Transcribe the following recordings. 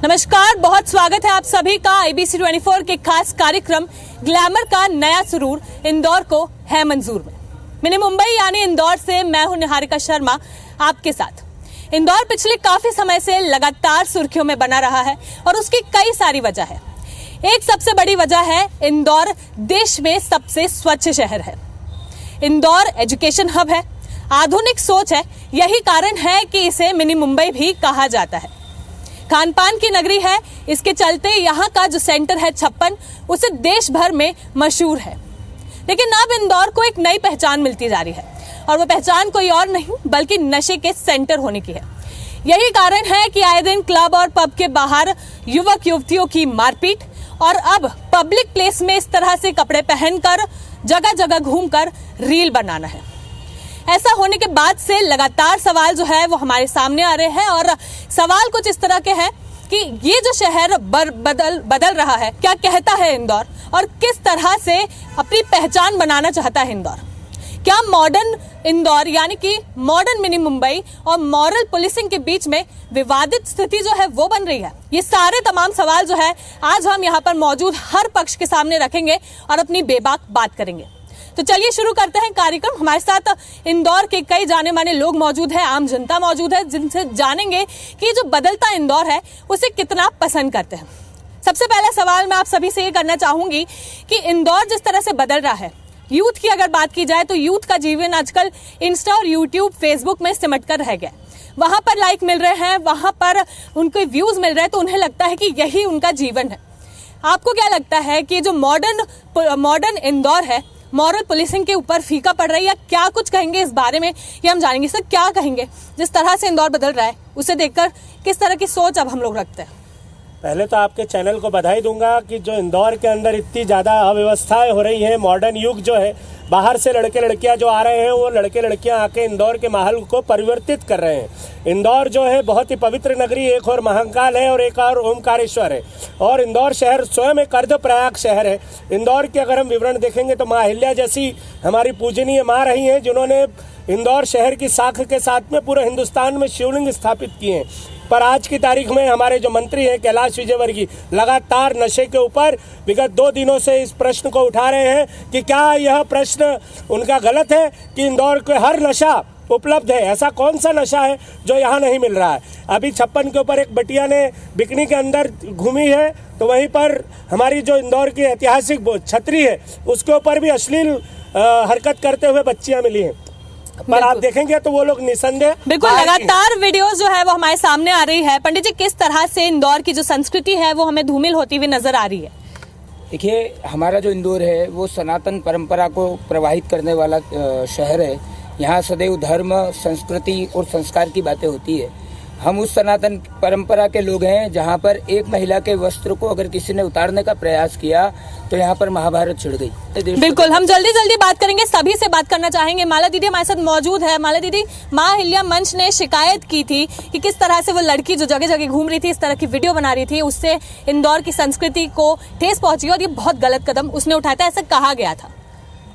नमस्कार, बहुत स्वागत है आप सभी का ABC 24 के खास कार्यक्रम ग्लैमर का नया सुरूर इंदौर को है मंजूर में। मिनी मुंबई यानी इंदौर से मैं हूं निहारिका शर्मा आपके साथ। इंदौर पिछले काफी समय से लगातार सुर्खियों में बना रहा है और उसकी कई सारी वजह है। एक सबसे बड़ी वजह है इंदौर देश में सबसे स्वच्छ शहर है। इंदौर एजुकेशन हब है, आधुनिक सोच है, यही कारण है कि इसे मिनी मुंबई भी कहा जाता है। खान पान की नगरी है, इसके चलते यहाँ का जो सेंटर है 56 उसे देश भर में मशहूर है। लेकिन अब इंदौर को एक नई पहचान मिलती जा रही है और वो पहचान कोई और नहीं बल्कि नशे के सेंटर होने की है। यही कारण है कि आए दिन क्लब और पब के बाहर युवक युवतियों की मारपीट और अब पब्लिक प्लेस में इस तरह से कपड़े पहनकर जगह जगह घूमकर रील बनाना है। ऐसा होने के बाद से लगातार सवाल जो है वो हमारे सामने आ रहे हैं और सवाल कुछ इस तरह के हैं कि ये जो शहर बदल रहा है, क्या कहता है इंदौर और किस तरह से अपनी पहचान बनाना चाहता है इंदौर। क्या मॉडर्न इंदौर यानी कि मॉडर्न मिनी मुंबई और मॉरल पुलिसिंग के बीच में विवादित स्थिति जो है वो बन रही है। ये सारे तमाम सवाल जो है आज हम यहाँ पर मौजूद हर पक्ष के सामने रखेंगे और अपनी बेबाक बात करेंगे। तो चलिए शुरू करते हैं कार्यक्रम। हमारे साथ इंदौर के कई जाने माने लोग मौजूद हैं, आम जनता मौजूद है, जिनसे जानेंगे कि जो बदलता इंदौर है उसे कितना पसंद करते हैं। सबसे पहला सवाल मैं आप सभी से ये करना चाहूंगी कि इंदौर जिस तरह से बदल रहा है, यूथ की अगर बात की जाए तो यूथ का जीवन आजकल इंस्टा और यूट्यूब फेसबुक में सिमट कर रह गया। वहां पर लाइक मिल रहे हैं, वहां पर उनको व्यूज मिल रहे हैं, तो उन्हें लगता है कि यही उनका जीवन है। आपको क्या लगता है कि जो मॉडर्न इंदौर है मॉरल पुलिसिंग के ऊपर फीका पड़ रही है, क्या कुछ कहेंगे इस बारे में ये हम जानेंगे। सर क्या कहेंगे जिस तरह से इंदौर बदल रहा है उसे देखकर किस तरह की सोच अब हम लोग रखते हैं। पहले तो आपके चैनल को बधाई दूंगा कि जो इंदौर के अंदर इतनी ज़्यादा अव्यवस्थाएं हो रही हैं, मॉडर्न युग जो है, बाहर से लड़के लड़कियां जो आ रहे हैं वो लड़के लड़कियां आके इंदौर के माहौल को परिवर्तित कर रहे हैं। इंदौर जो है बहुत ही पवित्र नगरी, एक और महाकाल है और एक और ओमकारेश्वर है और इंदौर शहर स्वयं एक अर्धप्रयाग शहर है। इंदौर के अगर हम विवरण देखेंगे तो माँ अहिल्या जैसी हमारी पूजनीय माँ रही हैं जिन्होंने इंदौर शहर की साख के साथ में पूरे हिंदुस्तान में शिवलिंग स्थापित किए हैं। पर आज की तारीख में हमारे जो मंत्री हैं कैलाश विजयवर्गीय लगातार नशे के ऊपर विगत 2 दिनों से इस प्रश्न को उठा रहे हैं कि क्या यह प्रश्न उनका गलत है कि इंदौर के हर नशा उपलब्ध है। ऐसा कौन सा नशा है जो यहाँ नहीं मिल रहा है। अभी 56 के ऊपर एक बटिया ने बिकनी के अंदर घूमी है तो वहीं पर हमारी जो इंदौर की ऐतिहासिक छतरी है उसके ऊपर भी अश्लील हरकत करते हुए बच्चियां मिली हैं। पर आप देखेंगे तो वो लोग निसंदेह बिल्कुल लगातार वीडियोस जो है वो हमारे सामने आ रही है। पंडित जी, किस तरह से इंदौर की जो संस्कृति है वो हमें धूमिल होती हुई नजर आ रही है। देखिए, हमारा जो इंदौर है वो सनातन परंपरा को प्रवाहित करने वाला शहर है। यहाँ सदैव धर्म, संस्कृति और संस्कार की बातें होती है। हम उस सनातन परंपरा के लोग हैं जहाँ पर एक महिला के वस्त्र को अगर किसी ने उतारने का प्रयास किया तो यहाँ पर महाभारत छिड़ गई। बिल्कुल, हम जल्दी बात करेंगे, सभी से बात करना चाहेंगे। माला दीदी हमारे साथ मौजूद है। माला दीदी, माँ अहिल्या मंच ने शिकायत की थी कि किस तरह से वो लड़की जो जगह जगह घूम रही थी, इस तरह की वीडियो बना रही थी, उससे इंदौर की संस्कृति को ठेस पहुंची और ये बहुत गलत कदम उसने उठाया था, ऐसा कहा गया था।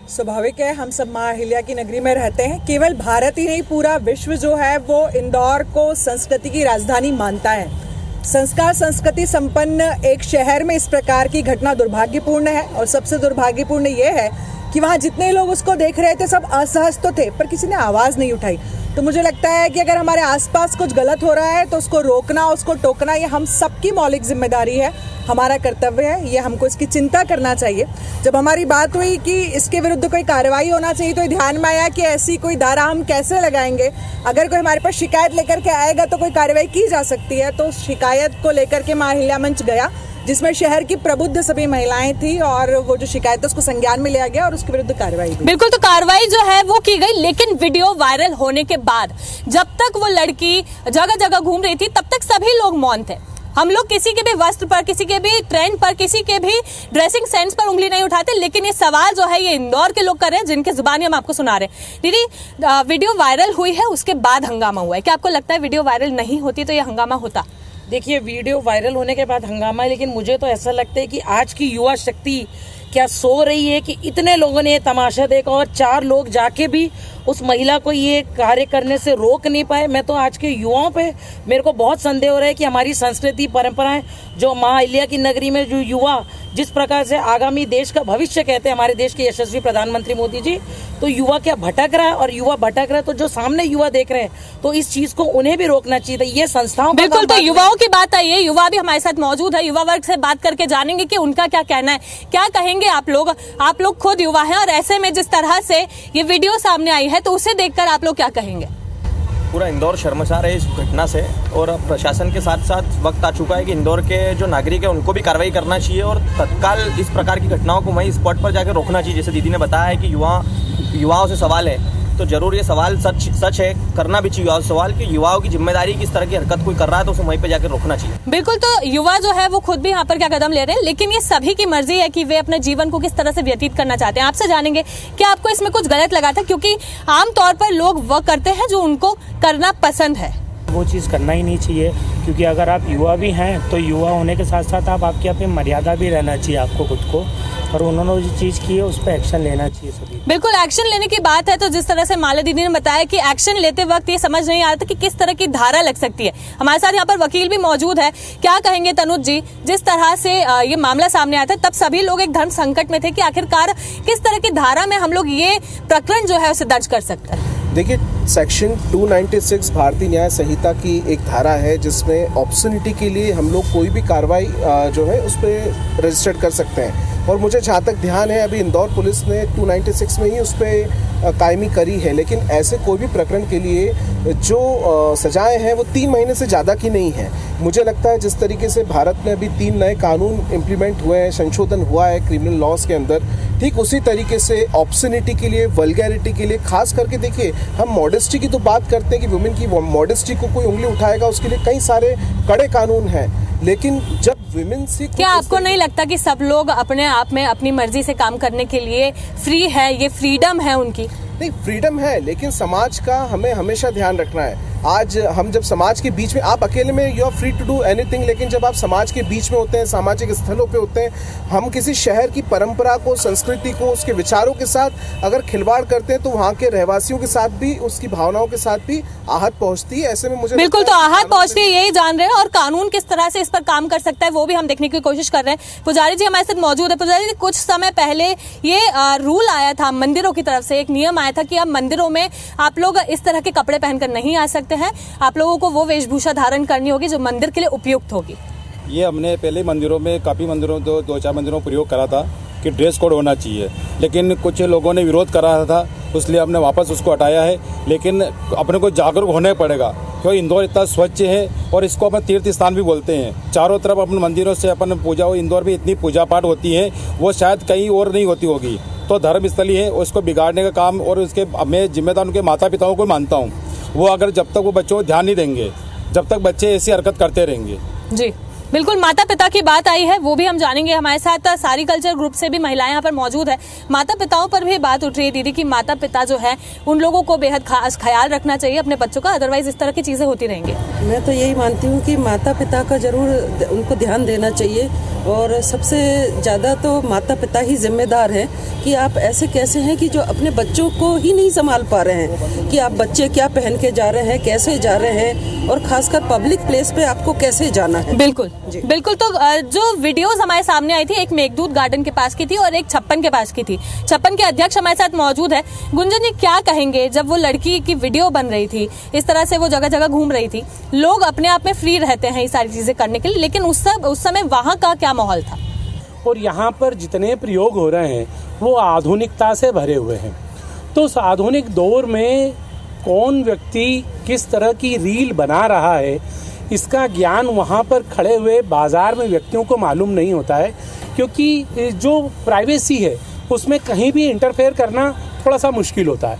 स्वाभाविक है, हम सब माँ अहिल्या की नगरी में रहते हैं। केवल भारत ही नहीं, पूरा विश्व जो है वो इंदौर को संस्कृति की राजधानी मानता है। संस्कार संस्कृति संपन्न एक शहर में इस प्रकार की घटना दुर्भाग्यपूर्ण है और सबसे दुर्भाग्यपूर्ण ये है कि वहाँ जितने लोग उसको देख रहे थे सब असहज तो थे पर किसी ने आवाज़ नहीं उठाई। तो मुझे लगता है कि अगर हमारे आसपास कुछ गलत हो रहा है तो उसको रोकना, उसको टोकना ये हम सबकी मौलिक जिम्मेदारी है, हमारा कर्तव्य है। ये हमको इसकी चिंता करना चाहिए। जब हमारी बात हुई कि इसके विरुद्ध कोई कार्रवाई होना चाहिए तो ध्यान में आया कि ऐसी कोई धारा हम कैसे लगाएंगे। अगर कोई हमारे पास शिकायत लेकर के आएगा तो कोई कार्रवाई की जा सकती है। तो शिकायत को लेकर के माँ अहिल्या मंच गया जिसमें शहर की प्रबुद्ध सभी महिलाएं थी और वो जो शिकायत है उसको संज्ञान में लिया गया और उसके विरुद्ध कार्रवाई हुई। बिल्कुल, तो कार्रवाई जो है वो की गई, लेकिन वीडियो वायरल होने के बाद जब तक वो लड़की जगह जगह घूम रही थी तब तक सभी लोग मौन थे। हम लोग किसी के भी वस्त्र पर, किसी के भी ट्रेंड पर, किसी के भी ड्रेसिंग सेंस पर उंगली नहीं उठाते, लेकिन ये सवाल जो है ये इंदौर के लोग कर रहे हैं जिनके जुबानी हम आपको सुना रहे हैं। दीदी, वीडियो वायरल हुई है उसके बाद हंगामा हुआ है, क्या आपको लगता है वीडियो वायरल नहीं होती तो ये हंगामा होता? देखिए, वीडियो वायरल होने के बाद हंगामा है, लेकिन मुझे तो ऐसा लगता है कि आज की युवा शक्ति क्या सो रही है कि इतने लोगों ने ये तमाशा देखा और 4 लोग जाके भी उस महिला को ये कार्य करने से रोक नहीं पाए। मैं तो आज के युवाओं पे मेरे को बहुत संदेह हो रहा है कि हमारी संस्कृति परंपराएं जो माँ अहिल्या की नगरी में जो युवा जिस प्रकार से आगामी देश का भविष्य कहते हैं हमारे देश के यशस्वी प्रधानमंत्री मोदी जी, तो युवा क्या भटक रहा है, और युवा भटक रहा है तो जो सामने युवा देख रहे हैं तो इस चीज को उन्हें भी रोकना चाहिए। तो ये संस्थाओं बिल्कुल, तो युवाओं की बात आई है, युवा भी हमारे साथ मौजूद है, युवा वर्ग से बात करके जानेंगे कि उनका क्या कहना है। क्या कहेंगे आप लोग खुद युवा हैं और ऐसे में जिस तरह से ये वीडियो सामने आई है तो उसे देखकर आप लोग क्या कहेंगे? पूरा इंदौर शर्मसार है इस घटना से, और प्रशासन के साथ साथ वक्त आ चुका है कि इंदौर के जो नागरिक है उनको भी कार्रवाई करना चाहिए और तत्काल इस प्रकार की घटनाओं को वहीं स्पॉट पर जाकर रोकना चाहिए। जैसे दीदी ने बताया है कि युवाओं से सवाल है, तो जरूर ये सवाल सच है, करना भी चाहिए युवाओं से सवाल कि युवाओं की जिम्मेदारी किस तरह की हरकत कोई कर रहा है तो उसे वहीं पे जाकर रोकना चाहिए। बिल्कुल, तो युवा जो है वो खुद भी यहाँ पर क्या कदम ले रहे हैं, लेकिन ये सभी की मर्जी है कि वे अपने जीवन को किस तरह से व्यतीत करना चाहते हैं। आपसे जानेंगे कि आपको इसमें कुछ गलत लगा था, क्योंकि आमतौर पर लोग वह करते हैं जो उनको करना पसंद है। वो चीज़ करना ही नहीं चाहिए, क्योंकि अगर आप युवा भी हैं तो युवा होने के साथ साथ आपके यहाँ पे मर्यादा भी रहना चाहिए आपको खुद को, और उन्होंने जो चीज़ की है उस पर एक्शन लेना चाहिए सभी। बिल्कुल, एक्शन लेने की बात है तो जिस तरह से माला दीदी ने बताया कि एक्शन लेते वक्त ये समझ नहीं आ रहा था कि किस तरह की धारा लग सकती है। हमारे साथ यहाँ पर वकील भी मौजूद है। क्या कहेंगे तनुज जी, जिस तरह से ये मामला सामने आया था तब सभी लोग एक धर्म संकट में थे कि आखिरकार किस तरह की धारा में हम लोग ये प्रकरण जो है उसे दर्ज कर सकते हैं? देखिए, सेक्शन 296 भारतीय न्याय संहिता की एक धारा है जिसमें ऑब्सनिटी के लिए हम लोग कोई भी कार्रवाई जो है उस पर रजिस्टर्ड कर सकते हैं। और मुझे जहाँ तक ध्यान है अभी इंदौर पुलिस ने 296 में ही उस पर कायमी करी है, लेकिन ऐसे कोई भी प्रकरण के लिए जो सजाएं हैं वो 3 महीने से ज़्यादा की नहीं है। मुझे लगता है जिस तरीके से भारत में अभी 3 नए कानून इम्प्लीमेंट हुए हैं, संशोधन हुआ है क्रिमिनल लॉज के अंदर, ठीक उसी तरीके से ऑब्सनिटी के लिए, वल्गैरिटी के लिए, खास करके देखिए हम मॉडेस्टी की तो बात करते हैं कि वुमेन की मॉडेस्टी को कोई उंगली उठाएगा उसके लिए कई सारे कड़े कानून हैं, लेकिन जब विमेन से क्या आपको नहीं लगता कि सब लोग अपने आप में अपनी मर्जी से काम करने के लिए फ्री है, ये फ्रीडम है उनकी? नहीं, फ्रीडम है, लेकिन समाज का हमें हमेशा ध्यान रखना है। आज हम जब समाज के बीच में, आप अकेले में you are free to do anything, लेकिन जब आप समाज के बीच में होते हैं, सामाजिक स्थलों पे होते हैं, हम किसी शहर की परंपरा को, संस्कृति को, उसके विचारों के साथ अगर खिलवाड़ करते हैं तो वहाँ के रहवासियों के साथ भी, उसकी भावनाओं के साथ भी आहत पहुँचती है। ऐसे में मुझे बिल्कुल, तो आहत पहुँचती है यही जान रहे हैं, और कानून किस तरह से इस पर काम कर सकता है वो भी हम देखने की कोशिश कर रहे हैं। पुजारी जी हमारे साथ मौजूद है। पुजारी जी, कुछ समय पहले ये रूल आया था मंदिरों की तरफ से, एक नियम आया था कि अब मंदिरों में आप लोग इस तरह के कपड़े पहनकर नहीं आ सकते हैं, आप लोगों को वो वेशभूषा धारण करनी होगी जो मंदिर के लिए उपयुक्त होगी। ये हमने पहले मंदिरों में, काफ़ी मंदिरों, 2-4 मंदिरों में प्रयोग करा था कि ड्रेस कोड होना चाहिए, लेकिन कुछ लोगों ने विरोध करा था, इसलिए हमने वापस उसको हटाया है। लेकिन अपने को जागरूक होना पड़ेगा, क्योंकि इंदौर इतना स्वच्छ है और इसको अपन तीर्थ स्थान भी बोलते हैं। चारों तरफ अपन मंदिरों से अपन पूजा हो, इंदौर में इतनी पूजा पाठ होती है वो शायद कहीं और नहीं होती होगी, तो धर्म स्थली है, उसको बिगाड़ने का काम, और उसके मैं जिम्मेदार उनके माता पिताओं को मानता हूँ। वो अगर जब तक वो बच्चों को ध्यान नहीं देंगे, जब तक बच्चे ऐसी हरकत करते रहेंगे। जी बिल्कुल, माता पिता की बात आई है वो भी हम जानेंगे। हमारे साथ सारी कल्चर ग्रुप से भी महिलाएं यहाँ पर मौजूद है। माता पिताओं पर भी बात उठ रही है दीदी कि माता पिता जो है उन लोगों को बेहद खास ख्याल रखना चाहिए अपने बच्चों का, अदरवाइज इस तरह की चीजें होती रहेंगी। मैं तो यही मानती हूँ कि माता पिता का जरूर उनको ध्यान देना चाहिए, और सबसे ज़्यादा तो माता पिता ही जिम्मेदार हैं कि आप ऐसे कैसे हैं कि जो अपने बच्चों को ही नहीं संभाल पा रहे हैं कि आप बच्चे क्या पहन के जा रहे हैं, कैसे जा रहे हैं, और खासकर पब्लिक प्लेस पे आपको कैसे जाना है। बिल्कुल बिल्कुल, तो जो वीडियोस हमारे सामने आई थी, एक मेघदूत गार्डन के पास की थी और एक छप्पन के पास की थी। छप्पन के अध्यक्ष हमारे साथ मौजूद है। गुंजन जी, क्या कहेंगे, जब वो लड़की की वीडियो बन रही थी, इस तरह से वो जगह जगह घूम रही थी, लोग अपने आप में फ्री रहते हैं ये सारी चीजें करने के लिए, लेकिन उस समय वहाँ का क्या माहौल था? और यहाँ पर जितने प्रयोग हो रहे हैं वो आधुनिकता से भरे हुए हैं, तो उस आधुनिक दौर में कौन व्यक्ति किस तरह की रील बना रहा है, इसका ज्ञान वहाँ पर खड़े हुए बाजार में व्यक्तियों को मालूम नहीं होता है, क्योंकि जो प्राइवेसी है उसमें कहीं भी इंटरफेयर करना थोड़ा सा मुश्किल होता है।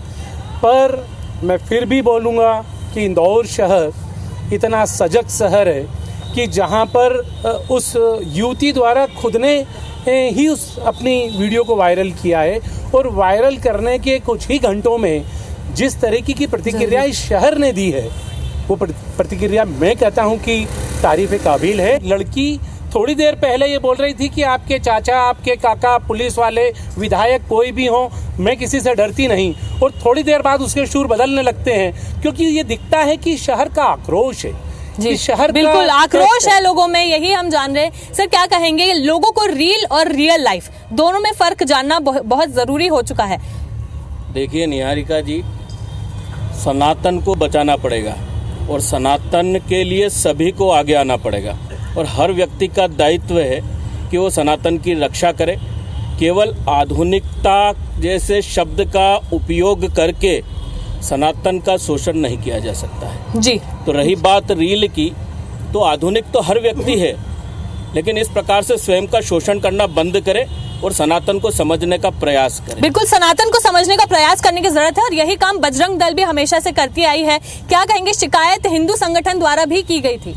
पर मैं फिर भी बोलूँगा कि इंदौर शहर इतना सजग शहर है कि जहाँ पर उस युवती द्वारा खुद ने ही उस अपनी वीडियो को वायरल किया है, और वायरल करने के कुछ ही घंटों में जिस तरीके की प्रतिक्रिया इस शहर ने दी है, वो प्रतिक्रिया मैं कहता हूं कि तारीफ काबिल है। लड़की थोड़ी देर पहले ये बोल रही थी कि आपके चाचा, आपके काका, पुलिस वाले, विधायक कोई भी हो, मैं किसी से डरती नहीं, और थोड़ी देर बाद उसके सुर बदलने लगते हैं, क्योंकि ये दिखता है कि शहर का आक्रोश है। जी शहर बिल्कुल आक्रोश है लोगों में, यही हम जान रहे हैं। सर क्या कहेंगे, लोगों को रील और रियल लाइफ दोनों में फर्क जानना बहुत जरूरी हो चुका है। देखिए निहारिका जी, सनातन को बचाना पड़ेगा और सनातन के लिए सभी को आगे आना पड़ेगा, और हर व्यक्ति का दायित्व है कि वो सनातन की रक्षा करे। केवल आधुनिकता जैसे शब्द का उपयोग करके सनातन का शोषण नहीं किया जा सकता है जी। तो रही बात रील की, तो आधुनिक तो हर व्यक्ति है, लेकिन इस प्रकार से स्वयं का शोषण करना बंद करे और सनातन को समझने का प्रयास करें। बिल्कुल सनातन को समझने का प्रयास करने की जरूरत है, और यही काम बजरंग दल भी हमेशा से करती आई है। क्या कहेंगे, शिकायत हिंदू संगठन द्वारा भी की गई थी।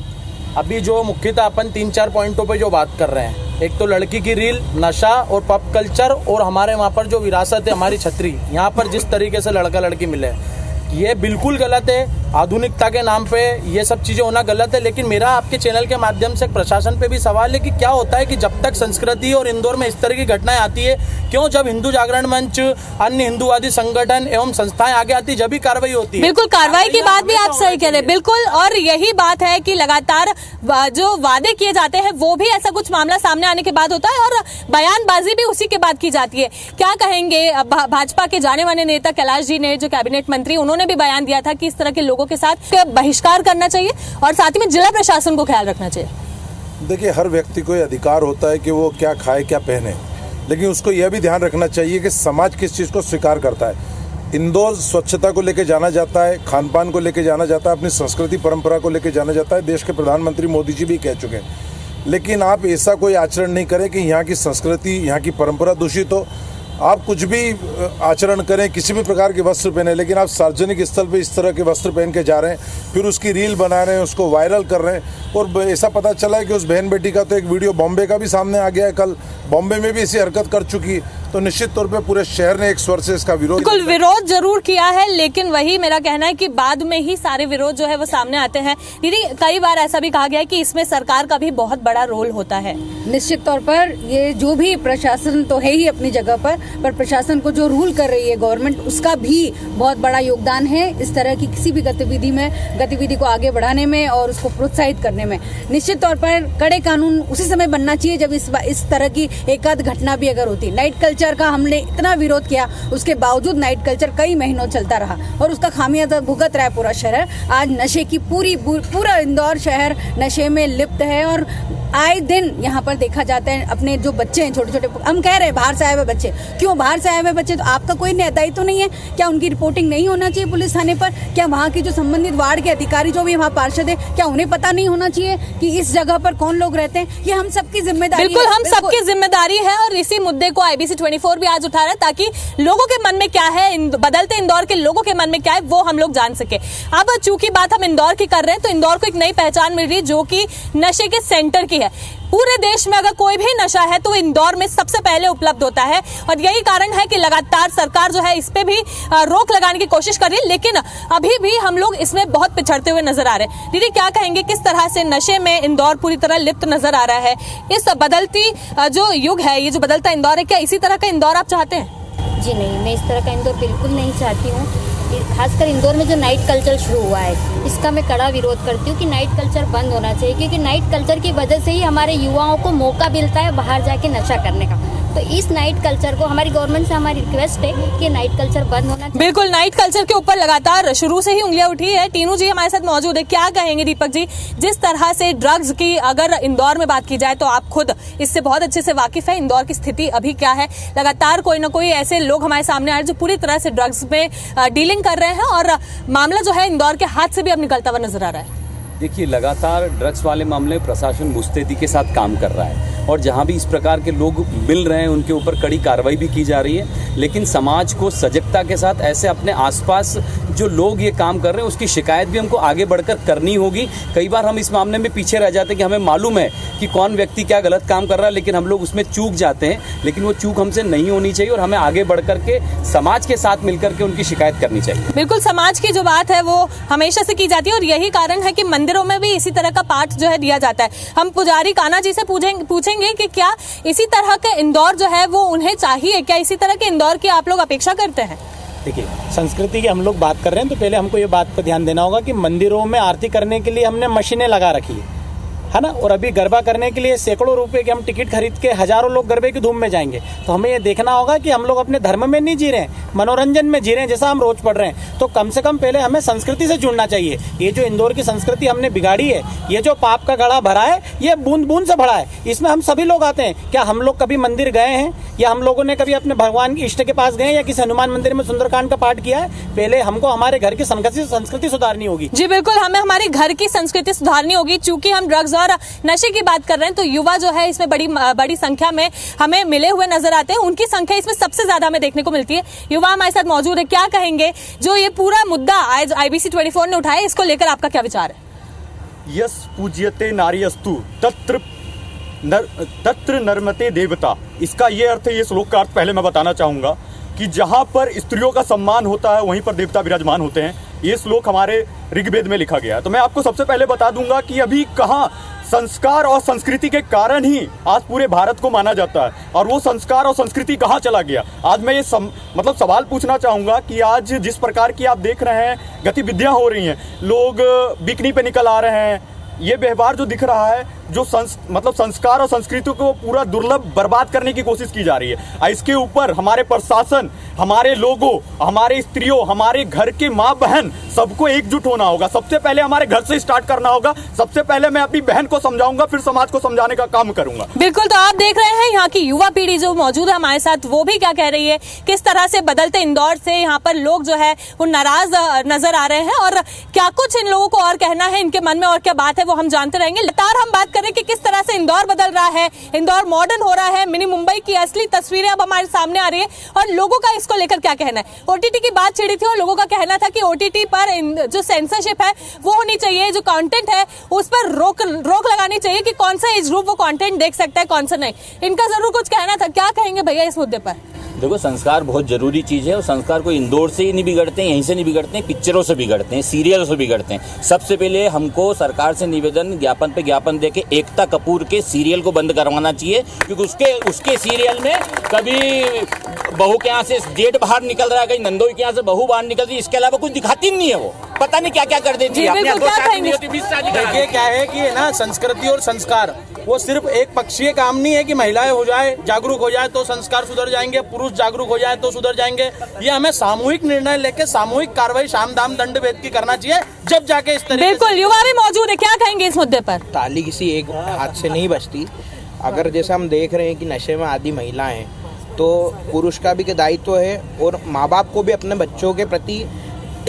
अभी जो मुख्यतः अपन 3-4 पॉइंटों पे जो बात कर रहे हैं, एक तो लड़की की रील, नशा और पॉप कल्चर, और हमारे वहाँ पर जो विरासत है हमारी छतरी, यहाँ पर जिस तरीके से लड़का लड़की मिले, ये बिल्कुल गलत है। आधुनिकता के नाम पे ये सब चीज़ें होना गलत है। लेकिन मेरा आपके चैनल के माध्यम से प्रशासन पे भी सवाल है कि क्या होता है कि जब तक संस्कृति और इंदौर में इस तरह की घटनाएं आती है, क्यों जब हिंदू जागरण मंच, अन्य हिंदूवादी संगठन एवं संस्थाएं आगे आती, जब भी कार्रवाई होती है। बिल्कुल कार्रवाई की बात भी आप सही कह रहे हैं, बिल्कुल। और यही बात है कि लगातार जो वादे किए जाते हैं वो भी ऐसा कुछ मामला सामने आने के बाद होता है, और बयानबाजी भी उसी के बाद की जाती है। क्या कहेंगे, भाजपा के जाने माने नेता कैलाश जी ने, जो कैबिनेट मंत्री, उन्होंने भी बयान दिया था कि इस तरह के लोगों के साथ बहिष्कार करना चाहिए और साथ ही में जिला प्रशासन को ख्याल रखना चाहिए। देखिए, हर व्यक्ति को ये अधिकार होता है कि वो क्या खाए क्या पहने, लेकिन उसको यह भी ध्यान रखना चाहिए कि समाज किस चीज़ को स्वीकार करता है। इंदौर स्वच्छता को लेकर जाना जाता है, खान पान को लेकर जाना जाता है, अपनी संस्कृति परंपरा को लेकर जाना जाता है। देश के प्रधानमंत्री मोदी जी भी कह चुके हैं। लेकिन आप ऐसा कोई आचरण नहीं करें कि यहाँ की संस्कृति, यहाँ की परंपरा दूषित हो। आप कुछ भी आचरण करें, किसी भी प्रकार के वस्त्र पहने, लेकिन आप सार्वजनिक स्थल पे इस तरह के वस्त्र पहन के जा रहे हैं, फिर उसकी रील बना रहे हैं, उसको वायरल कर रहे हैं। और ऐसा पता चला है कि उस बहन बेटी का तो एक वीडियो बॉम्बे का भी सामने आ गया है, कल बॉम्बे में भी ऐसी हरकत कर चुकी। तो निश्चित तौर पे पूरे शहर ने एक स्वर से इसका विरोध, बिल्कुल विरोध जरूर किया है, लेकिन वही मेरा कहना है कि बाद में ही सारे विरोध जो है वो सामने आते हैं। दीदी, कई बार ऐसा भी कहा गया है कि इसमें सरकार का भी बहुत बड़ा रोल होता है। निश्चित तौर पर ये जो भी प्रशासन तो है ही अपनी जगह पर प्रशासन को जो रूल कर रही है गवर्नमेंट, उसका भी बहुत बड़ा योगदान है इस तरह की किसी भी गतिविधि को आगे बढ़ाने में और उसको प्रोत्साहित करने में। निश्चित तौर पर कड़े कानून उसी समय बनना चाहिए जब इस तरह की एक आध घटना भी अगर होती। नाइट कल्चर का हमने इतना विरोध किया, उसके बावजूद नाइट कल्चर कई महीनों चलता रहा और उसका खामियाजा भुगत रहा है पूरा शहर। आज नशे की पूरा इंदौर शहर नशे में लिप्त है, और आए दिन यहाँ पर देखा जाता है अपने जो बच्चे हैं छोटे छोटे, हम कह रहे हैं बाहर से आए हुए बच्चे, क्यों बाहर से आए हुए बच्चे, तो आपका कोई दायित्व तो नहीं है क्या? उनकी रिपोर्टिंग नहीं होना चाहिए पुलिस थाने पर? क्या वहाँ की जो संबंधित वार्ड के अधिकारी जो भी वहाँ पार्षद है, क्या उन्हें पता नहीं होना चाहिए कि इस जगह पर कौन लोग रहते हैं? ये हम सबकी जिम्मेदारी, बिल्कुल हम सबकी जिम्मेदारी है, और इसी मुद्दे को IBC 24 भी आज उठा रहा है ताकि लोगों के मन में क्या है, बदलते इंदौर के लोगों के मन में क्या है, वो हम लोग जान सके। अब चूंकि बात हम इंदौर की कर रहे हैं, तो इंदौर को एक नई पहचान मिल रही है जो कि नशे के सेंटर की है। पूरे देश में अगर कोई भी नशा है तो इंदौर में सबसे पहले उपलब्ध होता है, और यही कारण है कि लगातार सरकार जो है इस पे भी रोक लगाने की कोशिश कर रही है, लेकिन अभी भी हम लोग इसमें बहुत पिछड़ते हुए नजर आ रहे हैं। दीदी, क्या कहेंगे, किस तरह से नशे में इंदौर पूरी तरह लिप्त नजर आ रहा है? इस बदलती जो युग है, ये जो बदलता इंदौर है, क्या इसी तरह का इंदौर आप चाहते हैं? जी नहीं, मैं इस तरह का इंदौर बिल्कुल नहीं चाहती हूँ। खासकर इंदौर में जो नाइट कल्चर शुरू हुआ है, इसका मैं कड़ा विरोध करती हूँ कि नाइट कल्चर बंद होना चाहिए, क्योंकि नाइट कल्चर की वजह से ही हमारे युवाओं को मौका मिलता है बाहर जाके नशा करने का। तो इस नाइट कल्चर को हमारी गवर्नमेंट से हमारी रिक्वेस्ट है कि नाइट कल्चर बंद होना चाहिए। बिल्कुल, नाइट कल्चर के ऊपर लगातार शुरू से ही उंगलियां उठी है। टीनू जी हमारे साथ मौजूद है। क्या कहेंगे दीपक जी, जिस तरह से ड्रग्स की अगर इंदौर में बात की जाए तो आप खुद इससे बहुत अच्छे से वाकिफ है, इंदौर की स्थिति अभी क्या है? लगातार कोई ना कोई ऐसे लोग हमारे सामने आ रहे हैं जो पूरी तरह से ड्रग्स में डीलिंग कर रहे हैं, और मामला जो है इंदौर के हाथ से भी अब निकलता हुआ नजर आ रहा है। देखिए, लगातार ड्रग्स वाले मामले में प्रशासन मुस्तैदी के साथ काम कर रहा है, और जहां भी इस प्रकार के लोग मिल रहे हैं उनके ऊपर कड़ी कार्रवाई भी की जा रही है। लेकिन समाज को सजगता के साथ ऐसे अपने आसपास जो लोग ये काम कर रहे हैं उसकी शिकायत भी हमको आगे बढ़कर करनी होगी। कई बार हम इस मामले में पीछे रह जाते हैं कि हमें मालूम है कि कौन व्यक्ति क्या गलत काम कर रहा है, लेकिन हम लोग उसमें चूक जाते हैं। लेकिन वो चूक हमसे नहीं होनी चाहिए, और हमें आगे बढ़कर के समाज के साथ मिलकर के उनकी शिकायत करनी चाहिए। बिल्कुल, समाज की जो बात है वो हमेशा से की जाती है, और यही कारण है कि मंदिर मंदिरों में भी इसी तरह का पाठ जो है दिया जाता है। हम पुजारी कान्हा जी से पूछेंगे कि क्या इसी तरह का इंदौर जो है वो उन्हें चाहिए, क्या इसी तरह के इंदौर की आप लोग अपेक्षा करते हैं? देखिए, संस्कृति की हम लोग बात कर रहे हैं तो पहले हमको ये बात पर ध्यान देना होगा कि मंदिरों में आरती करने के लिए हमने मशीनें लगा रखी है ना, और अभी गरबा करने के लिए सैकड़ों रुपए के हम टिकट खरीद के हजारों लोग गरबे की धूम में जाएंगे। तो हमें ये देखना होगा कि हम लोग अपने धर्म में नहीं जी रहे हैं, मनोरंजन में जी रहे हैं जैसा हम रोज पढ़ रहे हैं। तो कम से कम पहले हमें संस्कृति से जुड़ना चाहिए। ये जो इंदौर की संस्कृति हमने बिगाड़ी है, ये जो पाप का गड़ा भरा है, ये बूंद बूंद से भरा है। इसमें हम सभी लोग आते हैं। क्या हम लोग कभी मंदिर गए हैं, या हम लोगों ने कभी अपने भगवान की इष्ट के पास गए, या किसी हनुमान मंदिर में सुंदरकांड का पाठ किया है? पहले हमको हमारे घर की संस्कृति सुधारनी होगी। जी बिल्कुल, हमें हमारे घर की संस्कृति सुधारनी होगी। चूंकि हम ड्रग्स और नशे की बात कर रहे हैं तो युवा जो है इसमें बड़ी संख्या में हमें मिले हुए नजर आते हैं। उनकी संख्या इसमें सबसे ज्यादा हमें देखने को मिलती है। युवा हमारे साथ मौजूद है, क्या कहेंगे जो ये पूरा मुद्दा आज IBC 24 ने उठाया, इसको लेकर आपका क्या विचार है? यस पूज्यते नार्यस्तु तत्र नर्मते देवता। इसका ये अर्थ है, ये श्लोक का अर्थ पहले मैं बताना चाहूंगा कि जहां पर स्त्रियों का सम्मान होता है वहीं पर देवता विराजमान होते हैं। ये श्लोक हमारे ऋग्वेद में लिखा गया है। तो मैं आपको सबसे पहले बता दूंगा कि अभी कहाँ संस्कार और संस्कृति के कारण ही आज पूरे भारत को माना जाता है, और वो संस्कार और संस्कृति कहाँ चला गया। आज मैं ये सवाल पूछना चाहूंगा कि आज जिस प्रकार की आप देख रहे हैं गतिविधियां हो रही हैं, लोग बिकनी पे निकल आ रहे हैं, ये व्यवहार जो दिख रहा है, जो संस्कार और संस्कृति को पूरा दुर्लभ बर्बाद करने की कोशिश की जा रही है। इसके ऊपर हमारे प्रशासन, हमारे लोगों, हमारे स्त्रियों, हमारे घर के माँ बहन सबको एकजुट होना होगा। सबसे पहले हमारे घर से स्टार्ट करना होगा। सबसे पहले मैं अपनी बहन को समझाऊंगा, फिर समाज को समझाने का काम करूंगा। बिल्कुल, तो आप देख रहे हैं यहाँ की युवा पीढ़ी जो मौजूद है हमारे साथ, वो भी क्या कह रही है, किस तरह से बदलते इंदौर से यहाँ पर लोग जो है वो नाराज नजर आ रहे हैं, और क्या कुछ इन लोगों को और कहना है इनके मन में और क्या बात है वो हम जानते रहेंगे। लगातार हम बात करें कि किस तरह से इंदौर बदल रहा है, इंदौर मॉडर्न हो रहा है, मिनी मुंबई की असली तस्वीरें अब हमारे सामने आ रही है, और लोगों का इसको लेकर क्या कहना है। OTT की बात छिड़ी थी और लोगों का कहना था कि OTT पर जो सेंसरशिप है वो होनी चाहिए, जो कंटेंट है उस पर रोक लगानी चाहिए कि कौन सा एज ग्रुप वो कंटेंट देख सकता है, कौन सा नहीं। इनका जरूर कुछ कहना था, क्या कहेंगे भैया इस मुद्दे पर? देखो, संस्कार बहुत जरूरी चीज़ है, और संस्कार को इंदौर से ही नहीं बिगड़ते हैं, यहीं से नहीं बिगड़ते हैं, पिक्चरों से बिगड़ते हैं, सीरियलों से बिगड़ते हैं। सबसे पहले हमको सरकार से निवेदन, ज्ञापन पे ज्ञापन देके एकता कपूर के सीरियल को बंद करवाना चाहिए, क्योंकि उसके सीरियल में कभी बहू के यहाँ से जेठ बाहर निकल रहा है, कहीं नंदोई के यहाँ से बहू बाहर निकल रही है, इसके अलावा कुछ दिखाती नहीं है। वो पता नहीं क्या क्या कर देती है। देखिए क्या है कि ना, संस्कृति और संस्कार वो सिर्फ एक पक्षीय काम नहीं है कि महिलाएं हो जाए, जागरूक हो जाए तो संस्कार सुधर जाएंगे, पुरुष जागरूक हो जाए तो सुधर जाएंगे। ये हमें सामूहिक निर्णय लेके सामूहिक कार्रवाई साम दाम दंड भेद की करना चाहिए, जब जाके इस तरह। बिल्कुल, युवा भी मौजूद है, क्या कहेंगे इस मुद्दे पर? ताली किसी एक हाथ से नहीं बचती। अगर जैसे हम देख रहे हैं कि नशे में आदि महिलाएं हैं, तो पुरुष का भी दायित्व है, और माँ बाप को भी अपने बच्चों के प्रति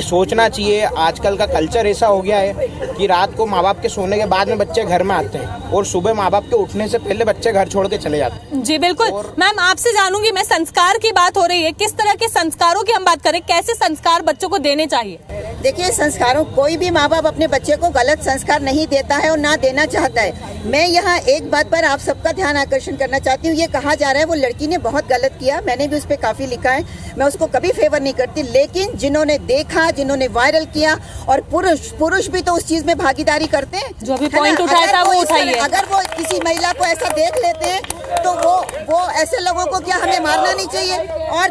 सोचना चाहिए। आजकल का कल्चर ऐसा हो गया है कि रात को माँ बाप के सोने के बाद में बच्चे घर में आते हैं, और सुबह माँ बाप के उठने से पहले बच्चे घर छोड़ के चले जाते हैं। जी बिल्कुल, मैम आपसे जानूंगी मैं, संस्कार की बात हो रही है, किस तरह के संस्कारों की हम बात करें, कैसे संस्कार बच्चों को देने चाहिए? देखिए, संस्कारों, कोई भी माँ बाप अपने बच्चे को गलत संस्कार नहीं देता है और ना देना चाहता है। मैं यहाँ एक बात पर आप सबका ध्यान आकर्षण करना चाहती हूँ। ये कहा जा रहा है वो लड़की ने बहुत गलत किया, मैंने भी उस पर काफी लिखा है, मैं उसको कभी फेवर नहीं करती, लेकिन जिन्होंने देखा, जिन्होंने वायरल किया, और पुरुष भी तो उस चीज में भागीदारी करते हैं। जो भी पॉइंट उठाया था वो उठाइए। अगर वो किसी महिला को ऐसा देख लेते हैं तो वो ऐसे लोगों को क्या हमें मारना नहीं चाहिए? और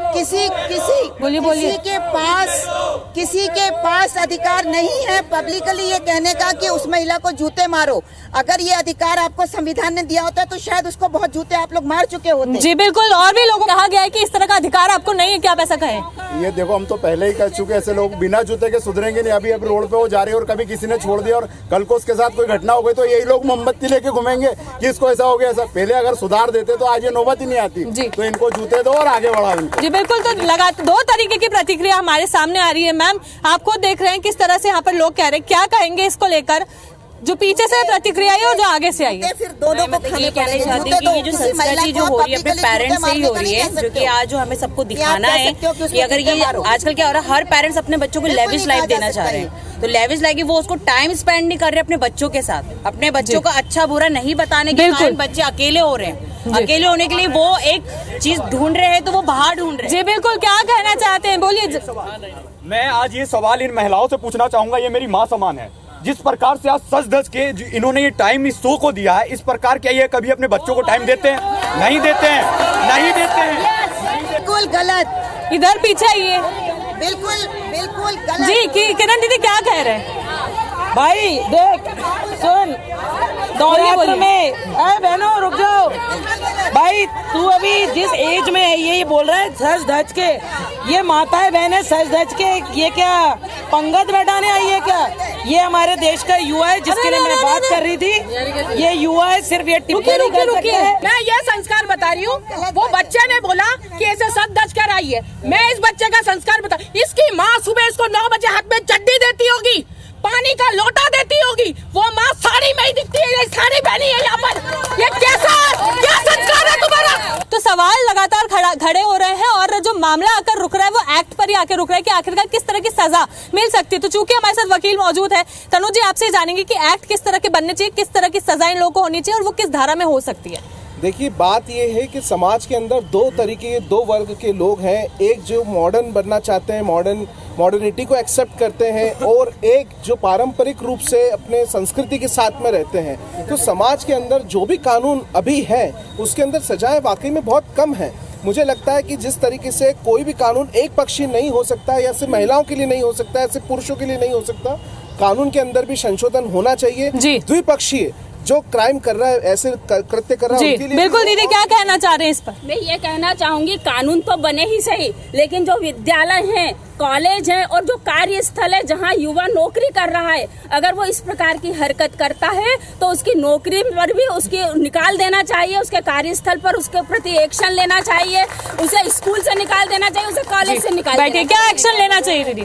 किसी के पास अधिकार नहीं है पब्लिकली ये कहने का कि उस महिला को जूते मारो। अगर ये अधिकार आपको संविधान ने दिया होता तो शायद उसको बहुत जूते आप लोग मार चुके होते। जी बिल्कुल, और भी लोगों को कहा गया है कि इस तरह का अधिकार आपको नहीं है, क्या आप ऐसा कहें? ये देखो, हम तो पहले ही कह चुके, ऐसे लोग बिना जूते के सुधरेंगे नहीं। अभी रोड पे वो जा रही है और कभी किसी ने छोड़ दिया और कल को उसके साथ कोई घटना हो गई तो यही लोग मोमबत्ती लेके घूमेंगे कि इसको ऐसा हो गया ऐसा। पहले अगर सुधार देते तो आज ये नौबत ही नहीं आती। तो इनको जूते दो और आगे बढ़ाओ इनको। जी बिल्कुल, तो लगातार दो तरीके की प्रतिक्रिया हमारे सामने आ रही है। मैम, आप खुद देख रहे हैं किस तरह से यहाँ पर लोग कह रहे हैं, क्या कहेंगे इसको लेकर, जो पीछे से प्रतिक्रिया आई और जो आगे से आई है? फिर दोनों को ये कहना चाहती हूँ कि ये जो संस्कृति जो हो रही है अपने पेरेंट्स से ही हो रही है, जो कि आज जो हमें सबको दिखाना है कि अगर ये आजकल क्या हो रहा है, हर पेरेंट्स अपने बच्चों को लेविश लाइफ देना चाह रहे हैं। तो लेविश लाइफ वो उसको टाइम स्पेंड नहीं कर रहे अपने बच्चों के साथ, अपने बच्चों का अच्छा बुरा नहीं बताने के कारण बच्चे अकेले हो रहे हैं। अकेले होने के लिए वो एक चीज ढूंढ रहे हैं तो वो बाहर ढूंढ रहे हैं। जी बिल्कुल, क्या कहना चाहते हैं, बोलिए। मैं आज ये सवाल इन महिलाओं से पूछना चाहूंगा, ये मेरी माँ समान है, जिस प्रकार से आज सज धज के इन्होंने ये टाइम इस शो को दिया है, इस प्रकार क्या ये कभी अपने बच्चों को टाइम देते हैं? नहीं देते हैं, नहीं देते हैं। बिल्कुल गलत। इधर पीछे आइए। बिल्कुल बिल्कुल गलत। जी किरण दीदी क्या कह रहे हैं? भाई देख सुन, नवरात्र में बहनों रुक जाओ भाई, तू अभी जिस एज में है ये बोल रहा है सज धज के, ये माताएं बहनें सज धज के ये क्या पंगत बैठाने आई है क्या? ये हमारे देश का युवा है जिसके लिए मैं बात कर रही थी। ये युवा है, सिर्फ ये टिप्पणी कर सकते हैं। मैं ये संस्कार बता रही हूँ, वो बच्चे ने बोला कि ऐसे सज धज कर आई है, मैं इस बच्चे का संस्कार बता। इसकी माँ सुबह इसको 9 बजे हाथ में चड्डी देती होगी, पानी का लोटा देती होगी, वो माँ साड़ी में ही दिखती है, साड़ी पहनी है यहाँ पर। ये कैसा क्या संस्कार है तुम्हारा? तो सवाल लगातार खड़े हो रहे हैं और जो मामला आकर रुक रहा है वो एक्ट पर ही आकर रुक रहा है कि आखिरकार किस तरह की सजा मिल सकती है। तो चूंकि हमारे साथ वकील मौजूद है, तनु जी आपसे जानेंगे कि एक्ट किस तरह के बनने चाहिए, किस तरह की सजा इन लोगों को होनी चाहिए और वो किस धारा में हो सकती है। देखिए बात ये है कि समाज के अंदर दो वर्ग के लोग हैं। एक जो मॉडर्न बनना चाहते हैं, मॉडर्निटी को एक्सेप्ट करते हैं, और एक जो पारंपरिक रूप से अपने संस्कृति के साथ में रहते हैं। तो समाज के अंदर जो भी कानून अभी है उसके अंदर सजाएं वाकई में बहुत कम है। मुझे लगता है कि जिस तरीके से कोई भी कानून एक पक्षी नहीं हो सकता, या सिर्फ महिलाओं के लिए नहीं हो सकता, या सिर्फ पुरुषों के लिए नहीं हो सकता, कानून के अंदर भी संशोधन होना चाहिए। द्विपक्षीय जो क्राइम कर रहा है, ऐसे कृत्य कर रहा है, उनके लिए बिल्कुल। दीदी क्या कहना चाह रहे हैं इस पर? मैं ये कहना चाहूंगी, कानून तो बने ही सही, लेकिन जो विद्यालय हैं, कॉलेज है और जो कार्यस्थल है जहाँ युवा नौकरी कर रहा है, अगर वो इस प्रकार की हरकत करता है तो उसकी नौकरी पर भी उसकी निकाल देना चाहिए, उसके कार्यस्थल पर उसके प्रति एक्शन लेना चाहिए, उसे स्कूल से निकाल देना चाहिए, उसे कॉलेज से निकाल देना चाहिए। क्या एक्शन लेना चाहिए दीदी?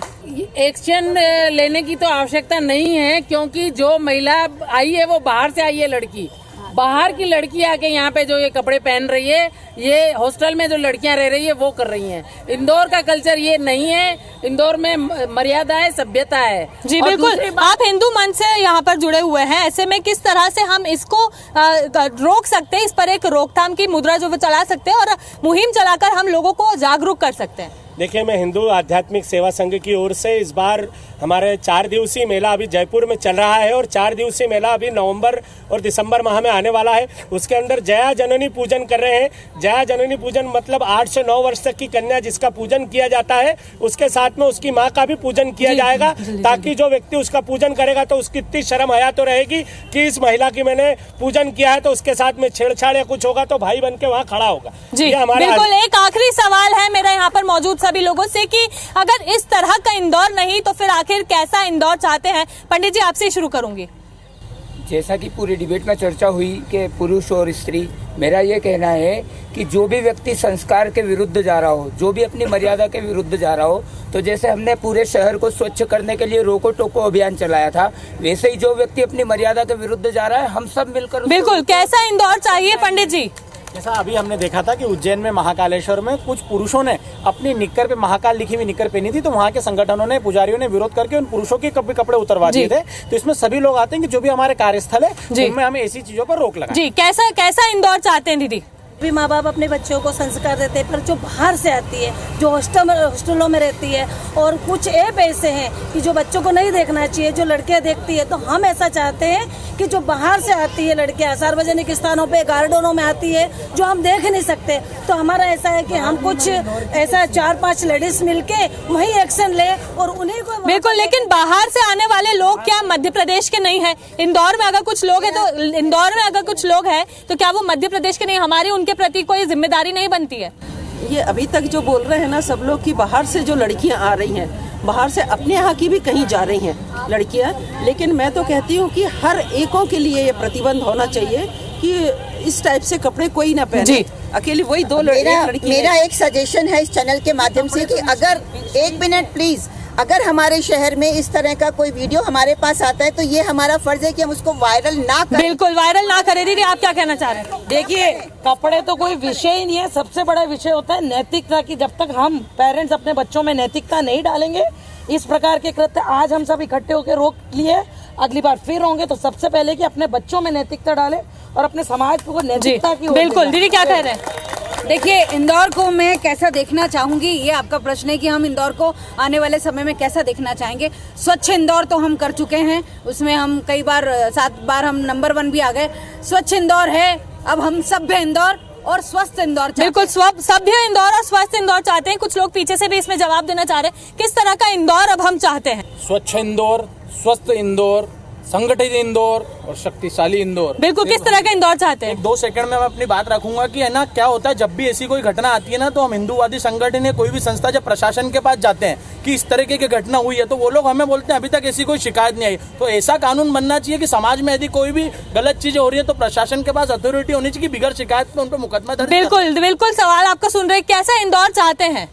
एक्शन लेने की तो आवश्यकता नहीं है, क्योंकि जो महिला आई है वो बाहर से आई है, लड़की बाहर की लड़की आके यहाँ पे जो ये कपड़े पहन रही है, ये हॉस्टल में जो लड़कियां रह रही है वो कर रही हैं। इंदौर का कल्चर ये नहीं है, इंदौर में मर्यादा है, सभ्यता है। जी बिल्कुल। आप हिंदू मन से यहाँ पर जुड़े हुए हैं, ऐसे में किस तरह से हम इसको रोक सकते हैं, इस पर एक रोकथाम की मुद्रा जो वो चला सकते हैं और मुहिम चलाकर हम लोगों को जागरूक कर सकते हैं? देखिए, मैं हिंदू आध्यात्मिक सेवा संघ की ओर से इस बार हमारे 4 दिवसीय मेला अभी जयपुर में चल रहा है, और 4 दिवसीय मेला अभी नवंबर और दिसंबर माह में आने वाला है। उसके अंदर जया जननी पूजन कर रहे हैं। जया जननी पूजन मतलब 8 से 9 वर्ष तक की कन्या जिसका पूजन किया जाता है, उसके साथ में उसकी माँ का भी पूजन किया जाएगा, ताकि जो व्यक्ति उसका पूजन करेगा तो उसकी इतनी शर्म हया तो रहेगी कि इस महिला की मैंने पूजन किया है, तो उसके साथ में छेड़छाड़ या कुछ होगा तो भाई बन के वहाँ खड़ा होगा। जी बिल्कुल। एक आखिरी सवाल है मेरा यहाँ पर मौजूद सभी लोगों से कि अगर इस तरह का इंदौर नहीं तो फिर आखिर कैसा इंदौर चाहते हैं? पंडित जी आपसे शुरू करूंगी। जैसा कि पूरी डिबेट में चर्चा हुई कि पुरुष और स्त्री, मेरा ये कहना है कि जो भी व्यक्ति संस्कार के विरुद्ध जा रहा हो, जो भी अपनी मर्यादा के विरुद्ध जा रहा हो, तो जैसे हमने पूरे शहर को स्वच्छ करने के लिए रोको टोको अभियान चलाया था, वैसे ही जो व्यक्ति अपनी मर्यादा के विरुद्ध जा रहा है, हम सब मिलकर बिल्कुल। कैसा इंदौर चाहिए पंडित जी? जैसा अभी हमने देखा था कि उज्जैन में महाकालेश्वर में कुछ पुरुषों ने अपनी निक्कर पे महाकाल लिखी हुई निक्कर पहनी थी, तो वहाँ के संगठनों ने, पुजारियों ने विरोध करके उन पुरुषों के कपड़े उतरवा दिए थे। तो इसमें सभी लोग आते हैं कि जो भी हमारे कार्यस्थल है उनमें हमें ऐसी चीजों पर रोक लगाएं। जी कैसा इंदौर चाहते हैं दीदी? भी माँ बाप अपने बच्चों को संस्कार देते हैं, पर जो बाहर से आती है, जो हॉस्टलों में रहती है, और कुछ ऐप ऐसे हैं कि जो बच्चों को नहीं देखना चाहिए, जो लड़कियां देखती है, तो हम ऐसा चाहते हैं कि जो बाहर से आती है लड़कियां, सार्वजनिक स्थानों पे, गार्डनों में आती है, जो हम देख नहीं सकते, तो हमारा ऐसा है कि हम कुछ ऐसा 4-5 लेडीज मिलके वही एक्शन ले और उन्हीं को। बिल्कुल। लेकिन बाहर से आने वाले लोग क्या मध्य प्रदेश के नहीं है? इंदौर में अगर कुछ लोग है तो इंदौर में अगर कुछ लोग है तो क्या वो मध्य प्रदेश के नहीं? हमारी उनके प्रति कोई जिम्मेदारी नहीं बनती है? ये अभी तक जो बोल रहे हैं ना सब लोग कि बाहर से जो लड़कियां आ रही हैं, बाहर से अपने यहाँ की भी कहीं जा रही हैं लड़कियां, लेकिन मैं तो कहती हूँ कि हर एकों के लिए ये प्रतिबंध होना चाहिए कि इस टाइप से कपड़े कोई ना पहने। अकेली वही 2 लड़की। मेरा एक सजेशन है इस चैनल के माध्यम से कि अगर 1 मिनट प्लीज, अगर हमारे शहर में इस तरह का कोई वीडियो हमारे पास आता है तो ये हमारा फर्ज है कि हम उसको वायरल ना करें। बिल्कुल वायरल ना करें। दीदी आप क्या कहना चाह रहे हैं? देखिए, कपड़े तो कोई विषय ही नहीं है, सबसे बड़ा विषय होता है नैतिकता की। जब तक हम पेरेंट्स अपने बच्चों में नैतिकता नहीं डालेंगे, इस प्रकार के कृत्य आज हम सब इकट्ठे होकर रोक लिए, अगली बार फिर होंगे, तो सबसे पहले कि अपने बच्चों में नैतिकता डालें और अपने समाज को नैतिकता की। बिल्कुल। दीदी क्या कह रहे हैं? देखिए, इंदौर को मैं कैसा देखना चाहूंगी, ये आपका प्रश्न है कि हम इंदौर को आने वाले समय में कैसा देखना चाहेंगे। स्वच्छ इंदौर तो हम कर चुके हैं, उसमें हम कई बार 7 बार हम नंबर 1 भी आ गए। स्वच्छ इंदौर है, अब हम सभ्य इंदौर और स्वस्थ इंदौर चाहते हैं। बिल्कुल, सभ्य इंदौर और स्वस्थ इंदौर चाहते हैं। कुछ लोग पीछे से भी इसमें जवाब देना चाह रहे हैं, किस तरह का इंदौर अब हम चाहते हैं? स्वच्छ इंदौर, स्वस्थ इंदौर, संगठित इंदौर और शक्तिशाली इंदौर। बिल्कुल, किस तरह का इंदौर चाहते हैं? 2 सेकंड में मैं अपनी बात रखूंगा कि है ना, क्या होता है जब भी ऐसी कोई घटना आती है ना, तो हम हिंदूवादी संगठन या कोई भी संस्था जब प्रशासन के पास जाते हैं कि इस तरीके की घटना हुई है, तो वो लोग हमें बोलते हैं अभी तक ऐसी कोई शिकायत नहीं आई। तो ऐसा कानून बनना चाहिए कि समाज में यदि कोई भी गलत चीजें हो रही है तो प्रशासन के पास अथॉरिटी होनी चाहिए कि बिगड़ शिकायत पे उन पर मुकदमा दर्ज। बिल्कुल सवाल आपका सुन रहे, कैसा इंदौर चाहते हैं?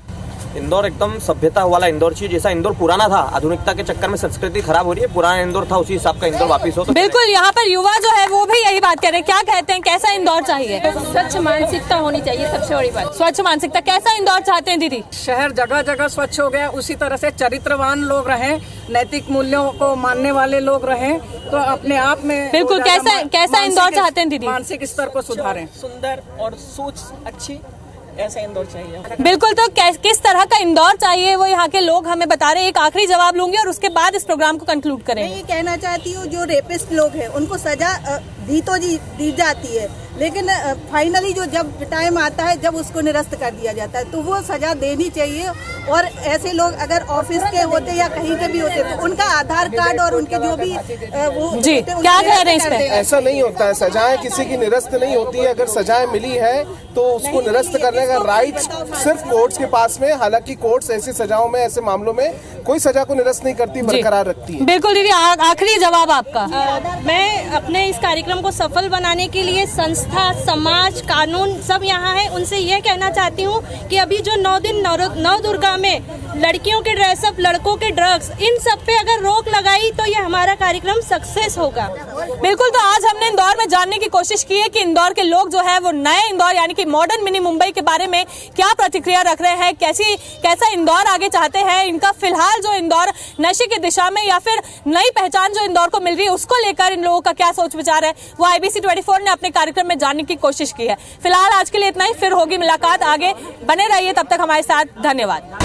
इंदौर एकदम सभ्यता वाला इंदौर चाहिए, जैसा इंदौर पुराना था। आधुनिकता के चक्कर में संस्कृति खराब हो रही है, पुराना इंदौर था उसी हिसाब का इंदौर वापस हो। बिल्कुल, यहाँ पर युवा जो है वो भी यही बात कह रहे हैं। क्या कहते हैं, कैसा इंदौर चाहिए? स्वच्छ मानसिकता होनी चाहिए, सबसे बड़ी बात। स्वच्छ मानसिकता, कैसा इंदौर चाहते हैं दीदी? शहर जगह जगह स्वच्छ हो गया, उसी तरह से चरित्रवान लोग रहें, नैतिक मूल्यों को मानने वाले लोग रहें, तो अपने आप में बिल्कुल कैसा इंदौर चाहते हैं दीदी? मानसिक स्तर को सुधारें। सुंदर और सोच अच्छी, ऐसा इंदौर चाहिए। बिल्कुल, तो किस तरह का इंदौर चाहिए वो यहाँ के लोग हमें बता रहे हैं। एक आखिरी जवाब लूंगी और उसके बाद इस प्रोग्राम को कंक्लूड करेंगे। मैं ये कहना चाहती हूँ, जो रेपिस्ट लोग हैं उनको सजा दी जाती है, लेकिन फाइनली जो जब टाइम आता है जब उसको निरस्त कर दिया जाता है, तो वो सजा देनी चाहिए। और ऐसे लोग अगर ऑफिस के होते या कहीं के भी होते तो उनका आधार कार्ड और उनके जो भी वो जी क्या कह रहे हैं इस पे? ऐसा नहीं होता है, सजाएं किसी की निरस्त नहीं होती है। अगर सजाएं मिली है तो उसको निरस्त करने का राइट सिर्फ कोर्ट्स के पास में, हालांकि कोर्ट्स ऐसी सजाओं में, ऐसे मामलों में कोई सजा को निरस्त नहीं करती, बरकरार रखती है। बिल्कुल दीदी, आखिरी जवाब आपका। मैं अपने इस कार्यक्रम को सफल बनाने के लिए संस्था, समाज, कानून सब यहाँ है, उनसे यह कहना चाहती हूँ कि अभी जो 9 दिन नव दुर्गा में लड़कियों के ड्रेसअप, लड़कों के ड्रग्स, इन सब पे अगर रोक लगाई तो ये हमारा कार्यक्रम सक्सेस होगा। बिल्कुल, तो आज हमने इंदौर में जानने की कोशिश की है कि इंदौर के लोग जो है वो नए इंदौर यानी कि मॉडर्न मिनी मुंबई के बारे में क्या प्रतिक्रिया रख रहे हैं, कैसा इंदौर आगे चाहते हैं। इनका फिलहाल जो इंदौर नशे की दिशा में या फिर नई पहचान जो इंदौर को मिल रही है उसको लेकर इन लोगों का क्या सोच विचार है, वो IBC 24 ने अपने कार्यक्रम में जानने की कोशिश की है। फिलहाल आज के लिए इतना ही, फिर होगी मुलाकात आगे। बने रहिए तब तक हमारे साथ। धन्यवाद।